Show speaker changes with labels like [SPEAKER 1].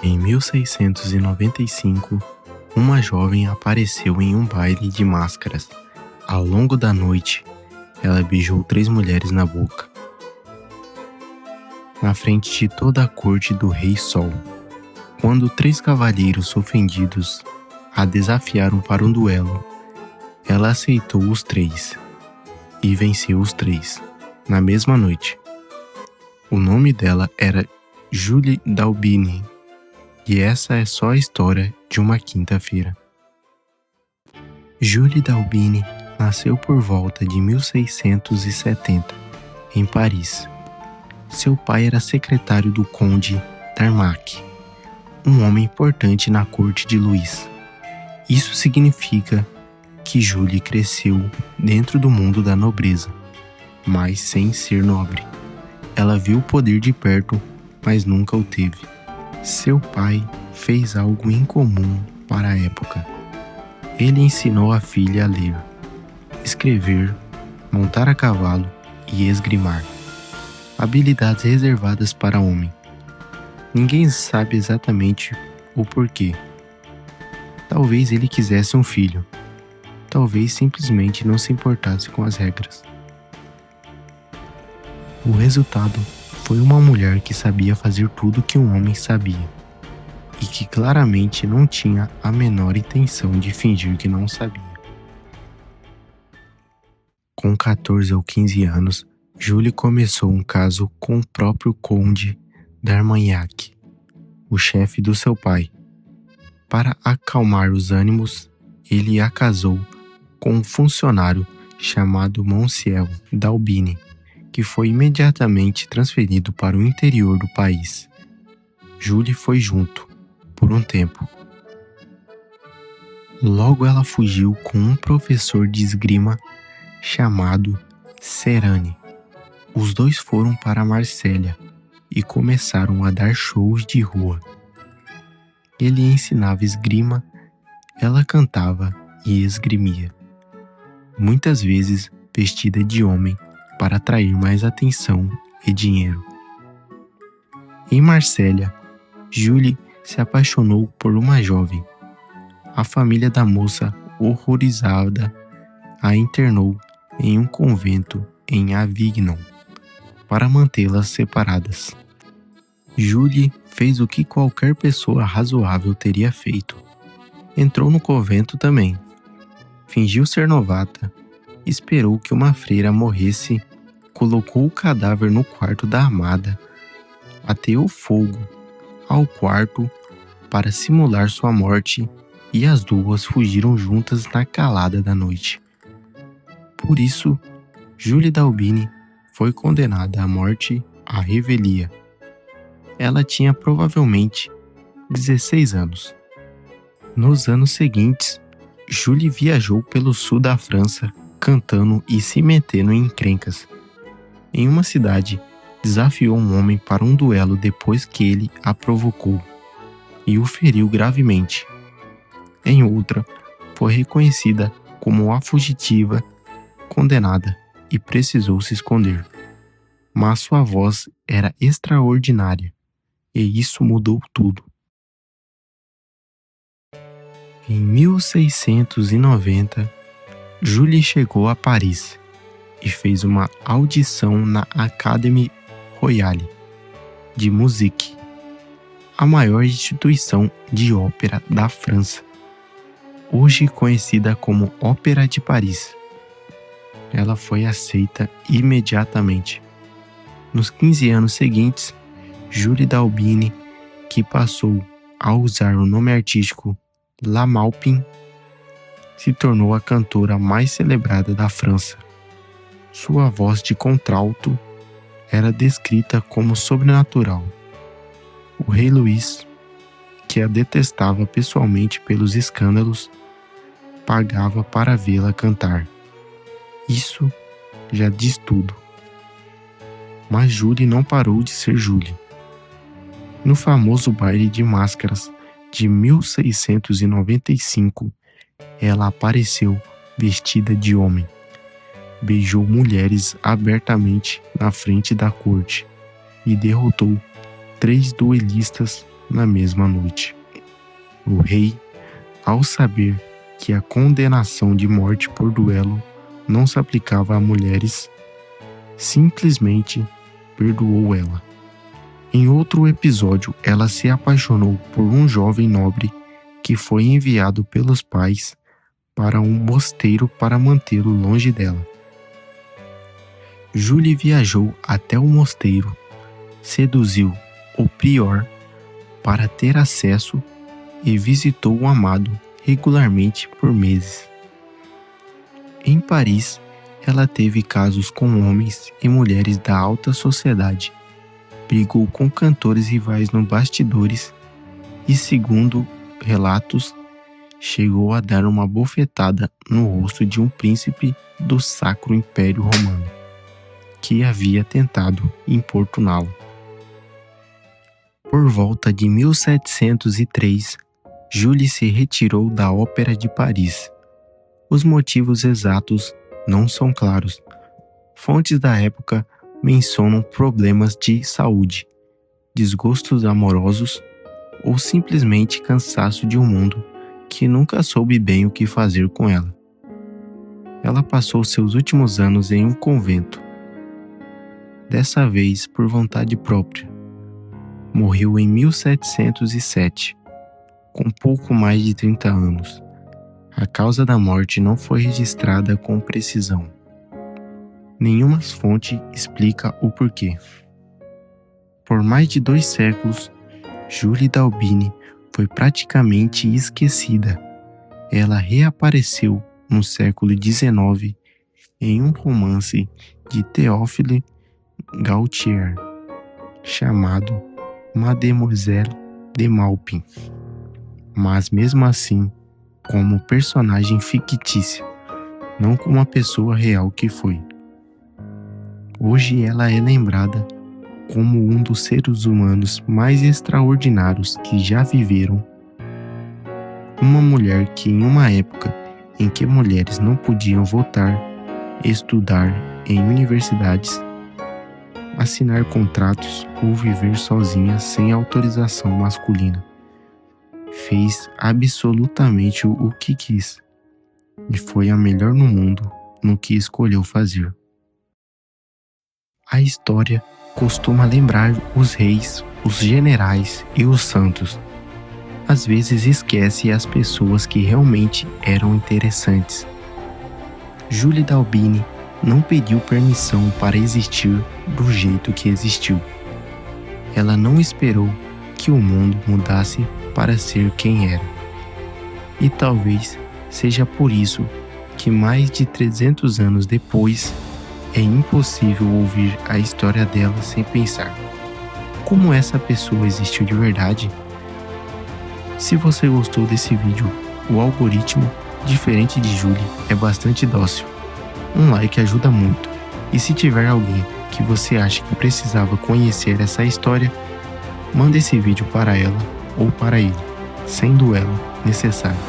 [SPEAKER 1] Em 1695, uma jovem apareceu em um baile de máscaras. Ao longo da noite, ela beijou 3 mulheres na boca, na frente de toda a corte do Rei Sol. Quando 3 cavalheiros ofendidos a desafiaram para um duelo, ela aceitou os 3 e venceu os 3 na mesma noite. O nome dela era Julie d'Aubigny, e essa é só a história de uma quinta-feira. Julie d'Aubigny nasceu por volta de 1670, em Paris. Seu pai era secretário do conde d'Armagnac, um homem importante na corte de Luís. Isso significa que Julie cresceu dentro do mundo da nobreza, mas sem ser nobre. Ela viu o poder de perto, mas nunca o teve. Seu pai fez algo incomum para a época. Ele ensinou a filha a ler, escrever, montar a cavalo e esgrimar. Habilidades reservadas para homem. Ninguém sabe exatamente o porquê. Talvez ele quisesse um filho. Talvez simplesmente não se importasse com as regras. O resultado foi uma mulher que sabia fazer tudo que um homem sabia, e que claramente não tinha a menor intenção de fingir que não sabia. Com 14 ou 15 anos, Julie começou um caso com o próprio conde d'Armagnac, o chefe do seu pai. Para acalmar os ânimos, ele a casou com um funcionário chamado Monsieur d'Aubigny, que foi imediatamente transferido para o interior do país. Julie foi junto, por um tempo. Logo ela fugiu com um professor de esgrima chamado Serane. Os dois foram para Marsella e começaram a dar shows de rua. Ele ensinava esgrima, ela cantava e esgrimia, muitas vezes vestida de homem para atrair mais atenção e dinheiro. Em Marsella, Julie se apaixonou por uma jovem. A família da moça, horrorizada, a internou em um convento em Avignon para mantê-las separadas. Julie fez o que qualquer pessoa razoável teria feito. Entrou no convento também. Fingiu ser novata, esperou que uma freira morresse, colocou o cadáver no quarto da amada, ateou fogo ao quarto para simular sua morte, e as duas fugiram juntas na calada da noite. Por isso, Julie d'Aubigny foi condenada à morte à revelia. Ela tinha provavelmente 16 anos. Nos anos seguintes, Julie viajou pelo sul da França, cantando e se metendo em encrencas. Em uma cidade, desafiou um homem para um duelo depois que ele a provocou e o feriu gravemente. Em outra, foi reconhecida como a fugitiva, condenada, e precisou se esconder. Mas sua voz era extraordinária, e isso mudou tudo. Em 1690, Julie chegou a Paris e fez uma audição na Académie Royale de Musique, a maior instituição de ópera da França, hoje conhecida como Ópera de Paris. Ela foi aceita imediatamente. Nos 15 anos seguintes, Julie d'Aubigny, que passou a usar o nome artístico La Maupin, se tornou a cantora mais celebrada da França. Sua voz de contralto era descrita como sobrenatural. O rei Luís, que a detestava pessoalmente pelos escândalos, pagava para vê-la cantar. Isso já diz tudo. Mas Julie não parou de ser Julie. No famoso baile de máscaras de 1695, ela apareceu vestida de homem. Beijou mulheres abertamente na frente da corte e derrotou 3 duelistas na mesma noite. O rei, ao saber que a condenação de morte por duelo não se aplicava a mulheres, simplesmente perdoou ela. Em outro episódio, ela se apaixonou por um jovem nobre que foi enviado pelos pais para um mosteiro para mantê-lo longe dela. Julie viajou até o mosteiro, seduziu o prior para ter acesso e visitou o amado regularmente por meses. Em Paris, ela teve casos com homens e mulheres da alta sociedade, brigou com cantores rivais nos bastidores e, segundo relatos, chegou a dar uma bofetada no rosto de um príncipe do Sacro Império Romano, que havia tentado importuná-lo. Por volta de 1703, Julie se retirou da Ópera de Paris. Os motivos exatos não são claros. Fontes da época mencionam problemas de saúde, desgostos amorosos ou simplesmente cansaço de um mundo que nunca soube bem o que fazer com ela. Ela passou seus últimos anos em um convento, dessa vez por vontade própria. Morreu em 1707, com pouco mais de 30 anos. A causa da morte não foi registrada com precisão. Nenhuma fonte explica o porquê. Por mais de 2 séculos, Julie d'Aubigny foi praticamente esquecida. Ela reapareceu no século XIX em um romance de Théophile Gautier, chamado Mademoiselle de Maupin, mas mesmo assim como personagem fictícia, não como a pessoa real que foi. Hoje ela é lembrada como um dos seres humanos mais extraordinários que já viveram. Uma mulher que, em uma época em que mulheres não podiam votar, estudar em universidades, assinar contratos ou viver sozinha sem autorização masculina, fez absolutamente o que quis e foi a melhor no mundo no que escolheu fazer. A história costuma lembrar os reis, os generais e os santos. Às vezes esquece as pessoas que realmente eram interessantes. Julie d'Aubigny não pediu permissão para existir do jeito que existiu. Ela não esperou que o mundo mudasse para ser quem era. E talvez seja por isso que mais de 300 anos depois é impossível ouvir a história dela sem pensar: como essa pessoa existiu de verdade? Se você gostou desse vídeo, o algoritmo, diferente de Julie, é bastante dócil. Um like ajuda muito. E se tiver alguém que você acha que precisava conhecer essa história, manda esse vídeo para ela ou para ele, sem duelo necessário.